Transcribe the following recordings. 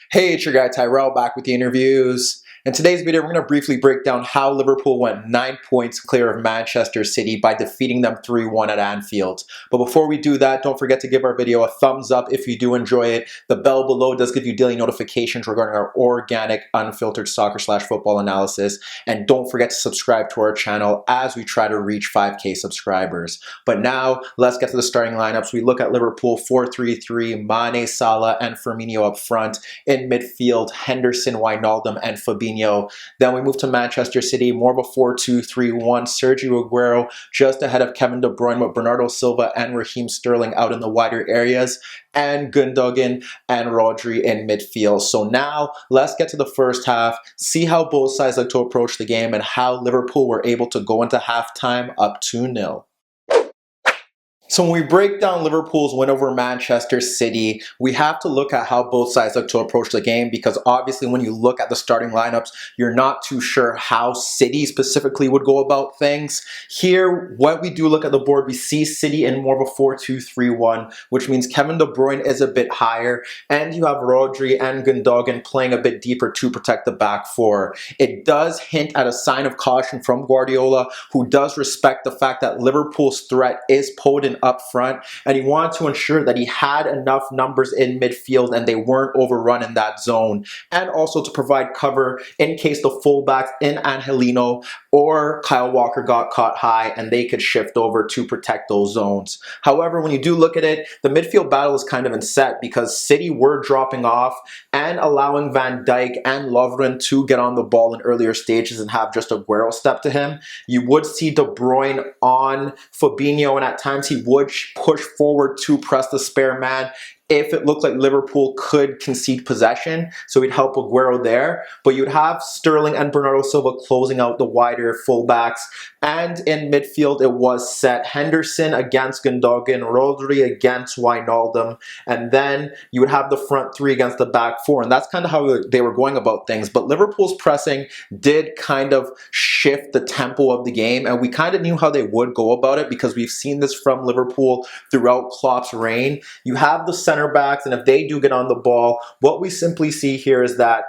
Hey, it's your guy Tyrrell back with the interviews. In today's video, we're going to briefly break down how Liverpool went 9 points clear of Manchester City by defeating them 3-1 at Anfield. But before we do that, don't forget to give our video a thumbs up if you do enjoy it. The bell below does give you daily notifications regarding our organic, unfiltered soccer/football analysis. And don't forget to subscribe to our channel as we try to reach 5K subscribers. But now, let's get to the starting lineups. We look at Liverpool 4-3-3, Mane, Salah, and Firmino up front. In midfield, Henderson, Wijnaldum, and Fabinho. Then we move to Manchester City, more of a 4-2-3-1. Sergio Aguero just ahead of Kevin De Bruyne with Bernardo Silva and Raheem Sterling out in the wider areas, and Gundogan and Rodri in midfield. So now let's get to the first half, see how both sides like to approach the game and how Liverpool were able to go into halftime up 2-0. So when we break down Liverpool's win over Manchester City, we have to look at how both sides look to approach the game, because obviously when you look at the starting lineups, you're not too sure how City specifically would go about things. Here, when we do look at the board, we see City in more of a 4-2-3-1, which means Kevin De Bruyne is a bit higher, and you have Rodri and Gundogan playing a bit deeper to protect the back four. It does hint at a sign of caution from Guardiola, who does respect the fact that Liverpool's threat is potent up front, and he wanted to ensure that he had enough numbers in midfield and they weren't overrun in that zone, and also to provide cover in case the fullbacks in Angelino or Kyle Walker got caught high and they could shift over to protect those zones. However, when you do look at it, the midfield battle is kind of in set because City were dropping off and allowing Van Dijk and Lovren to get on the ball in earlier stages and have just Aguero step to him. You would see De Bruyne on Fabinho, and at times he would push forward to press the spare man if it looked like Liverpool could concede possession, so he'd help Aguero there. But you'd have Sterling and Bernardo Silva closing out the wider fullbacks, and in midfield it was set Henderson against Gundogan, Rodri against Wijnaldum, and then you would have the front three against the back four, and that's kind of how they were going about things. But Liverpool's pressing did kind of shift the tempo of the game, and we kind of knew how they would go about it because we've seen this from Liverpool throughout Klopp's reign. You have the center backs, and if they do get on the ball, what we simply see here is that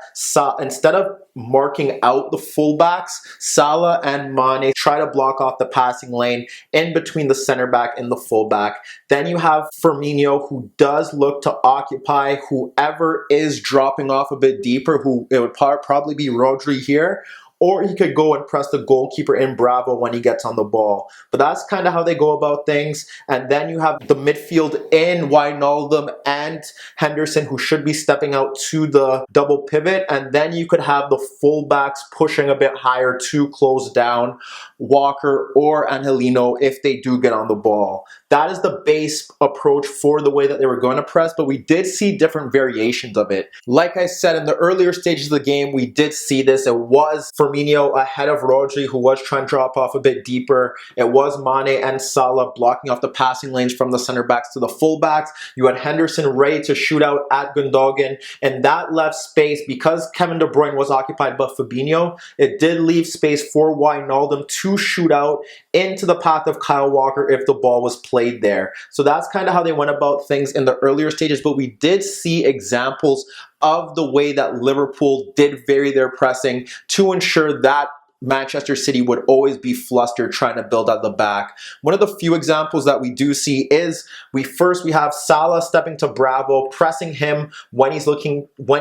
instead of marking out the fullbacks, Salah and Mane try to block off the passing lane in between the center back and the fullback. Then you have Firmino, who does look to occupy whoever is dropping off a bit deeper, who it would probably be Rodri here, or he could go and press the goalkeeper in Bravo when he gets on the ball. But that's kind of how they go about things. And then you have the midfield in Wijnaldum and Henderson, who should be stepping out to the double pivot. And then you could have the fullbacks pushing a bit higher to close down Walker or Angelino if they do get on the ball. That is the base approach for the way that they were going to press, but we did see different variations of it. Like I said, in the earlier stages of the game, we did see this. It was Firmino ahead of Rodri, who was trying to drop off a bit deeper. It was Mane and Salah blocking off the passing lanes from the center backs to the fullbacks. You had Henderson ready to shoot out at Gundogan, and that left space, because Kevin De Bruyne was occupied by Fabinho, it did leave space for Wijnaldum to shoot out into the path of Kyle Walker if the ball was played there. So that's kind of how they went about things in the earlier stages, but we did see examples of the way that Liverpool did vary their pressing to ensure that Manchester City would always be flustered trying to build out the back. One of the few examples that we do see is we have Salah stepping to Bravo, pressing him when he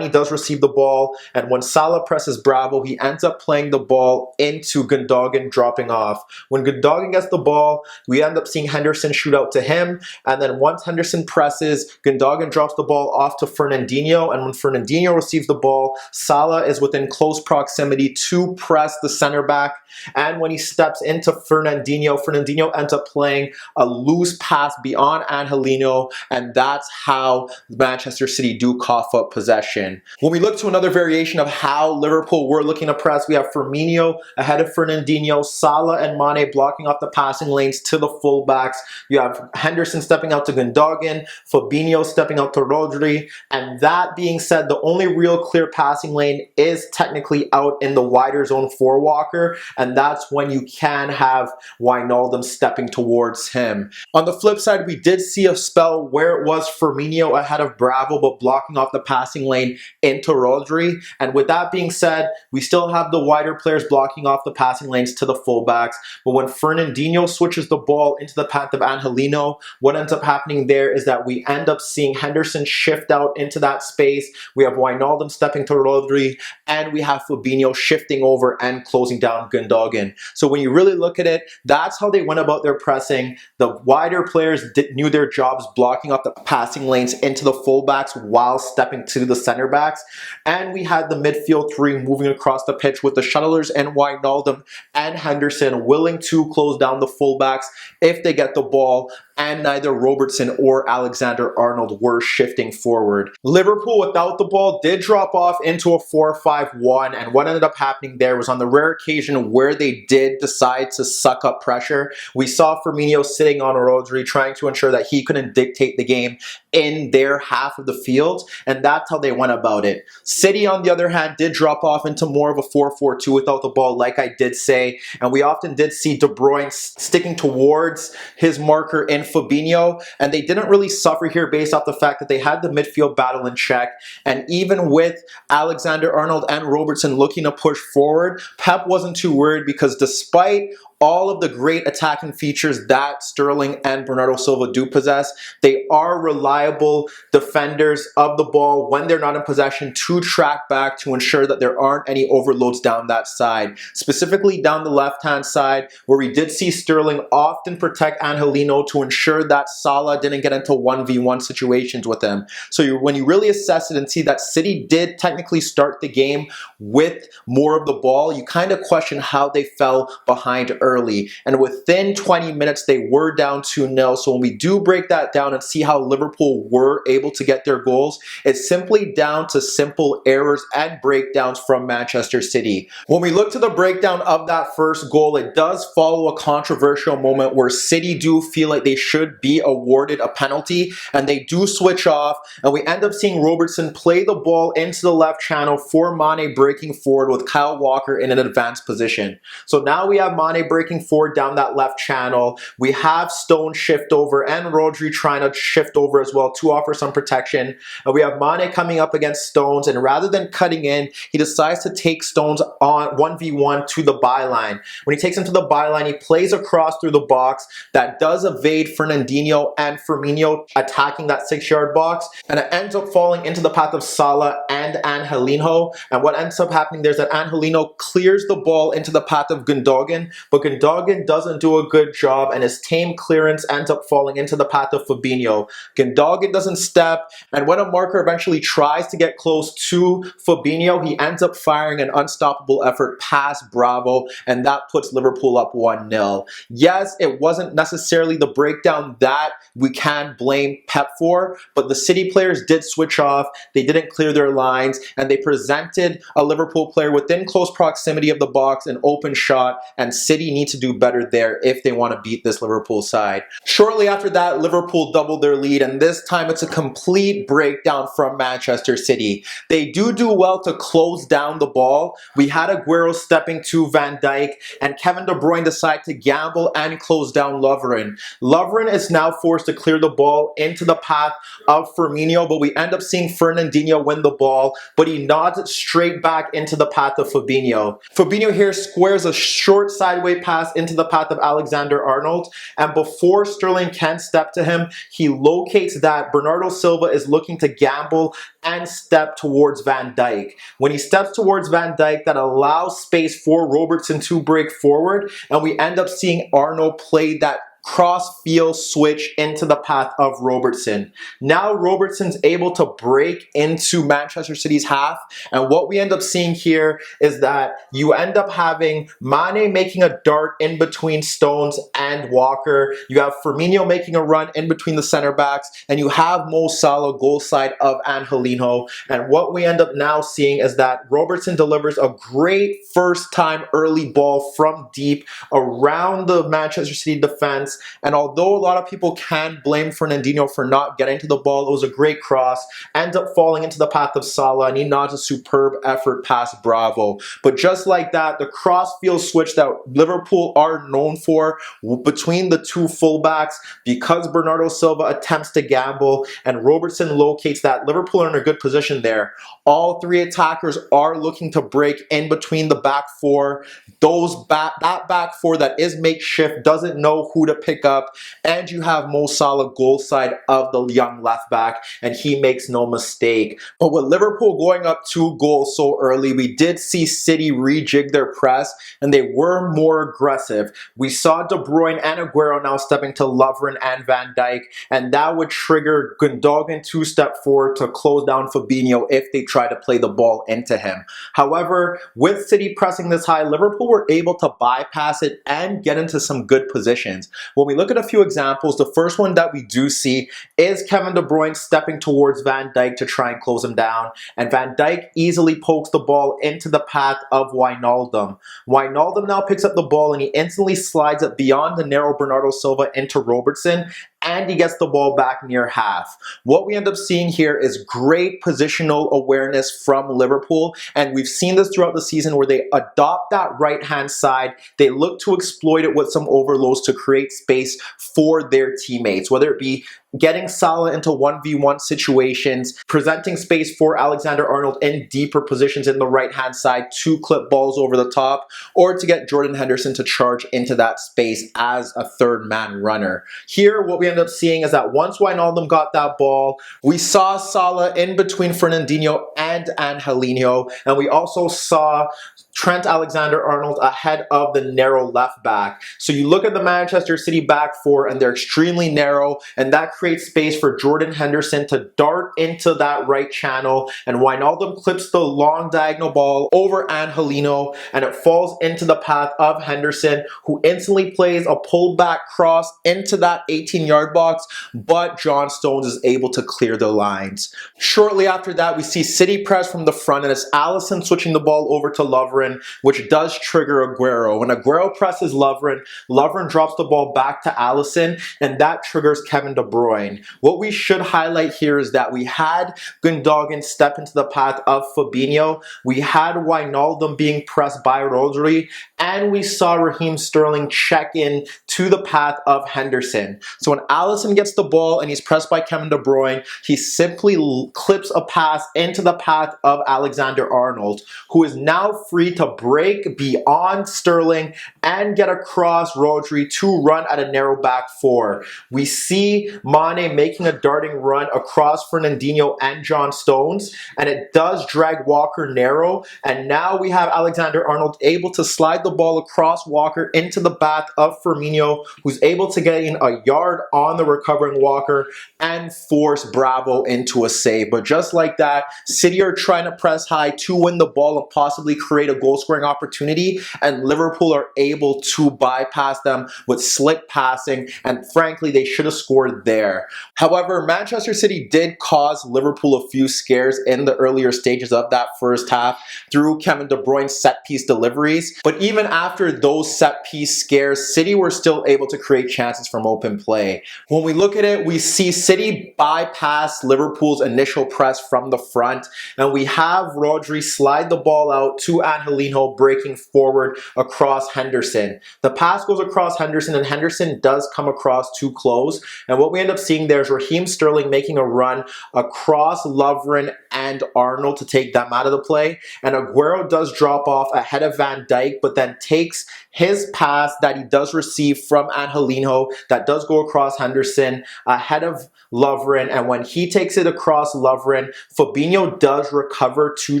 does receive the ball, and when Salah presses Bravo, he ends up playing the ball into Gundogan dropping off. When Gundogan gets the ball, we end up seeing Henderson shoot out to him, and then once Henderson presses, Gundogan drops the ball off to Fernandinho, and when Fernandinho receives the ball, Salah is within close proximity to press the center back, and when he steps into Fernandinho ends up playing a loose pass beyond Angelino, and that's how Manchester City do cough up possession. When we look to another variation of how Liverpool were looking to press, we have Firmino ahead of Fernandinho, Salah and Mane blocking off the passing lanes to the fullbacks. You have Henderson stepping out to Gundogan, Fabinho stepping out to Rodri, and that being said, the only real clear passing lane is technically out in the wider zone for Walker. Walker, and that's when you can have Wijnaldum stepping towards him. On the flip side, we did see a spell where it was Firmino ahead of Bravo, but blocking off the passing lane into Rodri. And with that being said, we still have the wider players blocking off the passing lanes to the fullbacks. But when Fernandinho switches the ball into the path of Angelino, what ends up happening there is that we end up seeing Henderson shift out into that space. We have Wijnaldum stepping to Rodri, and we have Fabinho shifting over and closing down Gundogan. So when you really look at it, that's how they went about their pressing. The wider players knew their jobs, blocking up the passing lanes into the fullbacks while stepping to the center backs. And we had the midfield three moving across the pitch with the shuttlers and Wijnaldum and Henderson willing to close down the fullbacks if they get the ball, and neither Robertson or Alexander-Arnold were shifting forward. Liverpool, without the ball, did drop off into a 4-5-1, and what ended up happening there was on the rare occasion where they did decide to suck up pressure, we saw Firmino sitting on Rodri, trying to ensure that he couldn't dictate the game in their half of the field, and that's how they went about it. City, on the other hand, did drop off into more of a 4-4-2 without the ball, like I did say, and we often did see De Bruyne sticking towards his marker in Fabinho, and they didn't really suffer here based off the fact that they had the midfield battle in check. And even with Alexander-Arnold and Robertson looking to push forward, Pep wasn't too worried, because despite all of the great attacking features that Sterling and Bernardo Silva do possess, they are reliable defenders of the ball when they're not in possession to track back to ensure that there aren't any overloads down that side. Specifically down the left-hand side, where we did see Sterling often protect Angelino to ensure that Salah didn't get into 1v1 situations with him. So when you really assess it and see that City did technically start the game with more of the ball, you kind of question how they fell behind early, and within 20 minutes they were down 2-0. So when we do break that down and see how Liverpool were able to get their goals, it's simply down to simple errors and breakdowns from Manchester City. When we look to the breakdown of that first goal, it does follow a controversial moment where City do feel like they should be awarded a penalty, and they do switch off, and we end up seeing Robertson play the ball into the left channel for Mane breaking forward with Kyle Walker in an advanced position. So now we have Mane breaking forward down that left channel. We have Stone shift over and Rodri trying to shift over as well to offer some protection. And we have Mane coming up against Stones, and rather than cutting in, he decides to take Stones on 1v1 to the byline. When he takes him to the byline, he plays across through the box. That does evade Fernandinho and Firmino attacking that 6-yard box, and it ends up falling into the path of Salah and Angelino. And what ends up happening there is that Angelino clears the ball into the path of Gundogan, but Gundogan doesn't do a good job, and his tame clearance ends up falling into the path of Fabinho. Gundogan doesn't step, and when a marker eventually tries to get close to Fabinho, he ends up firing an unstoppable effort past Bravo, and that puts Liverpool up 1-0. Yes, it wasn't necessarily the breakdown that we can blame Pep for, but the City players did switch off, they didn't clear their lines, and they presented a Liverpool player within close proximity of the box an open shot, and City need to do better there if they want to beat this Liverpool side. Shortly after that, Liverpool doubled their lead, and this time it's a complete breakdown from Manchester City. They do well to close down the ball. We had Aguero stepping to Van Dijk, and Kevin De Bruyne decide to gamble and close down Lovren. Lovren is now forced to clear the ball into the path of Firmino, but we end up seeing Fernandinho win the ball, but he nods it straight back into the path of Fabinho. Fabinho here squares a short sideway pass into the path of Alexander-Arnold, and before Sterling can step to him, he locates that Bernardo Silva is looking to gamble and step towards Van Dijk. When he steps towards Van Dijk, that allows space for Robertson to break forward, and we end up seeing Arnold play that cross-field switch into the path of Robertson. Now Robertson's able to break into Manchester City's half, and what we end up seeing here is that you end up having Mane making a dart in between Stones and Walker, you have Firmino making a run in between the center backs, and you have Mo Salah goal side of Angelino. And what we end up now seeing is that Robertson delivers a great first time early ball from deep around the Manchester City defense, chance. And although a lot of people can blame Fernandinho for not getting to the ball, it was a great cross, ends up falling into the path of Salah, and he nods a superb effort past Bravo. But just like that, the cross-field switch that Liverpool are known for between the two fullbacks, because Bernardo Silva attempts to gamble and Robertson locates that, Liverpool are in a good position there. All three attackers are looking to break in between the back four. That back four that is makeshift doesn't know who to pick up, and you have Mo Salah goal side of the young left back, and he makes no mistake. But with Liverpool going up 2 goals so early, we did see City rejig their press, and they were more aggressive. We saw De Bruyne and Aguero now stepping to Lovren and Van Dijk, and that would trigger Gundogan to step forward to close down Fabinho if they try to play the ball into him. However, with City pressing this high, Liverpool were able to bypass it and get into some good positions. When we look at a few examples, the first one that we do see is Kevin De Bruyne stepping towards Van Dijk to try and close him down, and Van Dijk easily pokes the ball into the path of Wijnaldum. Wijnaldum now picks up the ball and he instantly slides it beyond the narrow Bernardo Silva into Robertson, and he gets the ball back near half. What we end up seeing here is great positional awareness from Liverpool, and we've seen this throughout the season where they adopt that right-hand side. They look to exploit it with some overloads to create space for their teammates, whether it be getting Salah into 1v1 situations, presenting space for Alexander-Arnold in deeper positions in the right-hand side to clip balls over the top, or to get Jordan Henderson to charge into that space as a third-man runner. Here, what we end up seeing is that once Wijnaldum got that ball, we saw Salah in between Fernandinho and Angelino, and we also saw Trent Alexander-Arnold ahead of the narrow left back. So you look at the Manchester City back four and they're extremely narrow, and that creates space for Jordan Henderson to dart into that right channel, and Wijnaldum clips the long diagonal ball over Angelino, and it falls into the path of Henderson, who instantly plays a pullback cross into that 18-yard box, but John Stones is able to clear the lines. Shortly after that, we see City press from the front, and it's Alisson switching the ball over to Lovren, which does trigger Aguero. When Aguero presses Lovren, Lovren drops the ball back to Alisson, and that triggers Kevin De Bruyne. What we should highlight here is that we had Gundogan step into the path of Fabinho, we had Wijnaldum being pressed by Rodri, and we saw Raheem Sterling check in to the path of Henderson. So when Alisson gets the ball and he's pressed by Kevin De Bruyne, he simply clips a pass into the path of Alexander-Arnold, who is now free to break beyond Sterling and get across Rodri to run at a narrow back four. We see Mane making a darting run across Fernandinho and John Stones, and it does drag Walker narrow, and now we have Alexander-Arnold able to slide the ball across Walker into the path of Firmino, who's able to get in a yard on the recovering Walker and force Bravo into a save. But just like that, City are trying to press high to win the ball and possibly create a goal-scoring opportunity, and Liverpool are able to bypass them with slick passing, and frankly, they should have scored there. However, Manchester City did cause Liverpool a few scares in the earlier stages of that first half through Kevin De Bruyne's set-piece deliveries, but even after those set-piece scares, City were still able to create chances from open play. When we look at it, we see City bypass Liverpool's initial press from the front, and we have Rodri slide the ball out to Angelino, breaking forward across Henderson. The pass goes across Henderson, and Henderson does come across too close, and what we end up seeing there is Raheem Sterling making a run across Lovren and Arnold to take them out of the play, and Aguero does drop off ahead of Van Dijk, but then takes his pass that he does receive from Angelino that does go across Henderson ahead of Lovren, and when he takes it across Lovren, Fabinho does recover to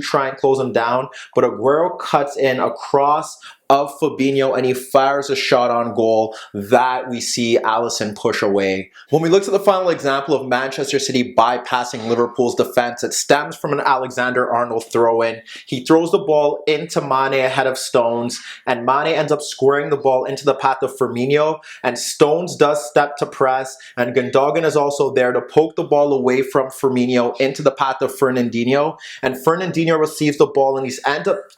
try and close him down, but Aguero cuts in across of Fabinho and he fires a shot on goal that we see Alisson push away. When we look at the final example of Manchester City bypassing Liverpool's defense, it stems from an Alexander-Arnold throw-in. He throws the ball into Mane ahead of Stones, and Mane ends up squaring the ball into the path of Firmino, and Stones does step to press, and Gundogan is also there to poke the ball away from Firmino into the path of Fernandinho, and Fernandinho receives the ball and he's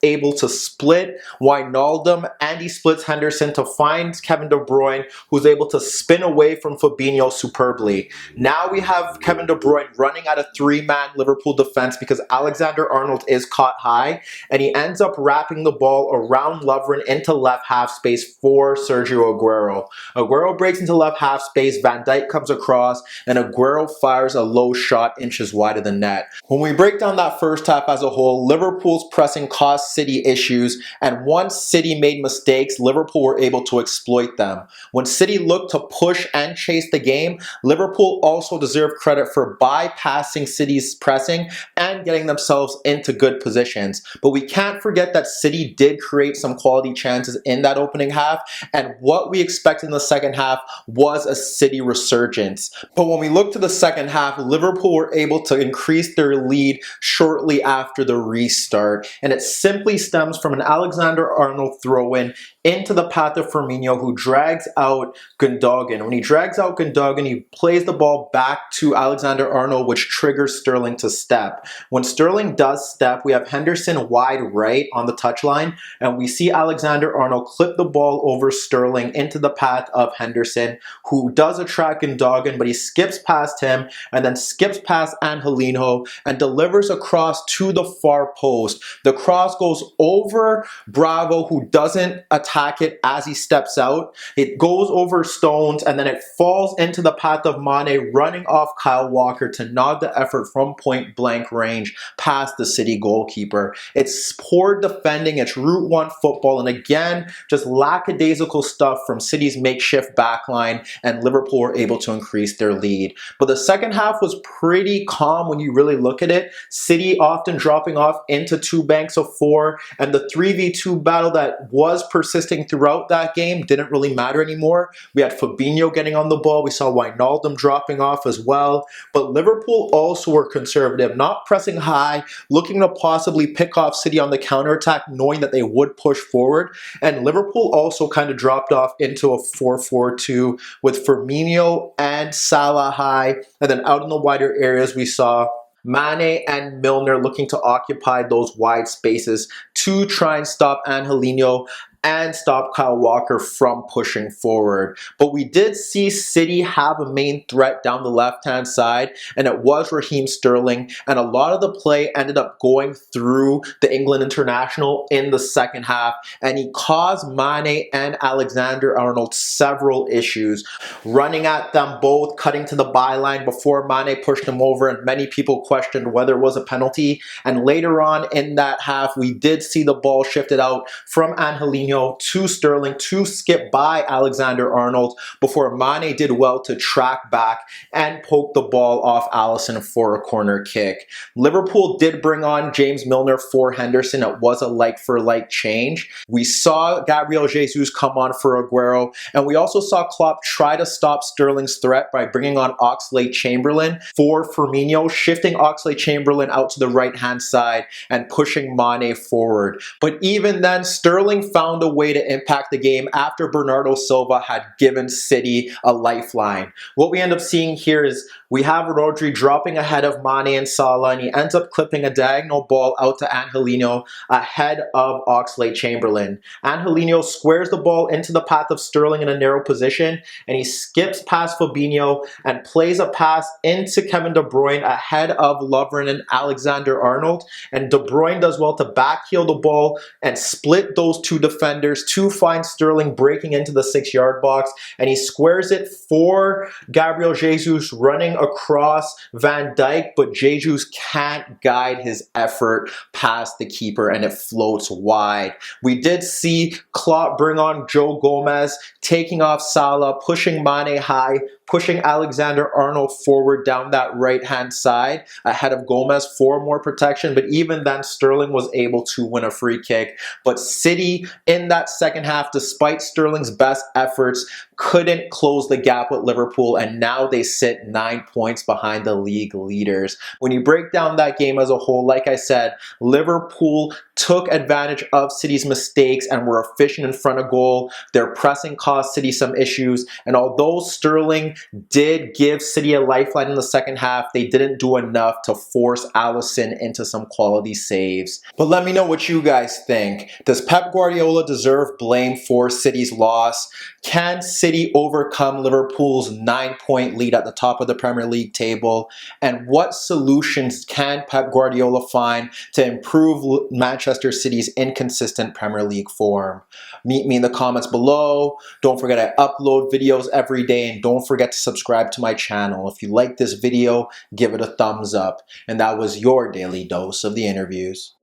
able to split Wijnaldum Wijnaldum, and he splits Henderson to find Kevin De Bruyne, who's able to spin away from Fabinho superbly. Now we have Kevin De Bruyne running at a three-man Liverpool defense because Alexander-Arnold is caught high, and he ends up wrapping the ball around Lovren into left half space for Sergio Aguero. Aguero breaks into left half space, Van Dijk comes across, and Aguero fires a low shot inches wide of the net. When we break down that first half as a whole, Liverpool's pressing caused City issues, and once City made mistakes, Liverpool were able to exploit them. When City looked to push and chase the game, Liverpool also deserved credit for bypassing City's pressing and getting themselves into good positions. But we can't forget that City did create some quality chances in that opening half, and what we expected in the second half was a City resurgence. But when we look to the second half, Liverpool were able to increase their lead shortly after the restart, and it simply stems from an Alexander-Arnold throw-in into the path of Firmino, who drags out Gundogan. When he drags out Gundogan, he plays the ball back to Alexander-Arnold, which triggers Sterling to step. When Sterling does step, we have Henderson wide right on the touchline, and we see Alexander-Arnold clip the ball over Sterling into the path of Henderson, who does attract Gundogan, but he skips past him and then skips past Angelino and delivers a cross to the far post. The cross goes over Bravo, who doesn't attack it as he steps out. It goes over Stones, and then it falls into the path of Mane, running off Kyle Walker to nod the effort from point blank range past the City goalkeeper. It's poor defending, it's Route 1 football, and again, just lackadaisical stuff from City's makeshift backline, and Liverpool were able to increase their lead. But the second half was pretty calm when you really look at it. City often dropping off into two banks of four, and the 3v2 battle that was persisting throughout that game didn't really matter anymore. We had Fabinho getting on the ball, we saw Wijnaldum dropping off as well, but Liverpool also were conservative, not pressing high, looking to possibly pick off City on the counterattack, knowing that they would push forward, and Liverpool also kind of dropped off into a 4-4-2 with Firmino and Salah high, and then out in the wider areas we saw Mane and Milner looking to occupy those wide spaces to try and stop Angelino and stop Kyle Walker from pushing forward. But we did see City have a main threat down the left-hand side, and it was Raheem Sterling, and a lot of the play ended up going through the England international in the second half, and he caused Mane and Alexander-Arnold several issues, running at them both, cutting to the byline before Mane pushed him over, and many people questioned whether it was a penalty. And later on in that half, we did see the ball shifted out from Angelino to Sterling to skip by Alexander-Arnold before Mane did well to track back and poke the ball off Alisson for a corner kick. Liverpool did bring on James Milner for Henderson. It was a like-for-like change. We saw Gabriel Jesus come on for Aguero, and we also saw Klopp try to stop Sterling's threat by bringing on Oxlade-Chamberlain for Firmino, shifting Oxlade-Chamberlain out to the right-hand side and pushing Mane forward. But even then, Sterling found a way to impact the game after Bernardo Silva had given City a lifeline. What we end up seeing here is we have Rodri dropping ahead of Mane and Salah, and he ends up clipping a diagonal ball out to Angelino ahead of Oxlade-Chamberlain. Angelino squares the ball into the path of Sterling in a narrow position, and he skips past Fabinho and plays a pass into Kevin De Bruyne ahead of Lovren and Alexander-Arnold, and De Bruyne does well to backheel the ball and split those two defenders to find Sterling breaking into the 6-yard box, and he squares it for Gabriel Jesus running across Van Dijk, but Jesus can't guide his effort past the keeper and it floats wide. We did see Klopp bring on Joe Gomez, taking off Salah, pushing Mane high, pushing Alexander-Arnold forward down that right-hand side ahead of Gomez for more protection, but even then Sterling was able to win a free kick. But City in that second half, despite Sterling's best efforts, couldn't close the gap with Liverpool, and now they sit 9 points behind the league leaders. When you break down that game as a whole, like I said, Liverpool took advantage of City's mistakes and were efficient in front of goal. Their pressing cost City some issues, and although Sterling did give City a lifeline in the second half. They didn't do enough to force Alisson into some quality saves. But let me know what you guys think. Does Pep Guardiola deserve blame for City's loss? Can City overcome Liverpool's 9-point lead at the top of the Premier League table? And what solutions can Pep Guardiola find to improve Manchester City's inconsistent Premier League form? Meet me in the comments below. Don't forget I upload videos every day, and don't forget to subscribe to my channel. If you like this video, give it a thumbs up. And that was your daily dose of the interviews.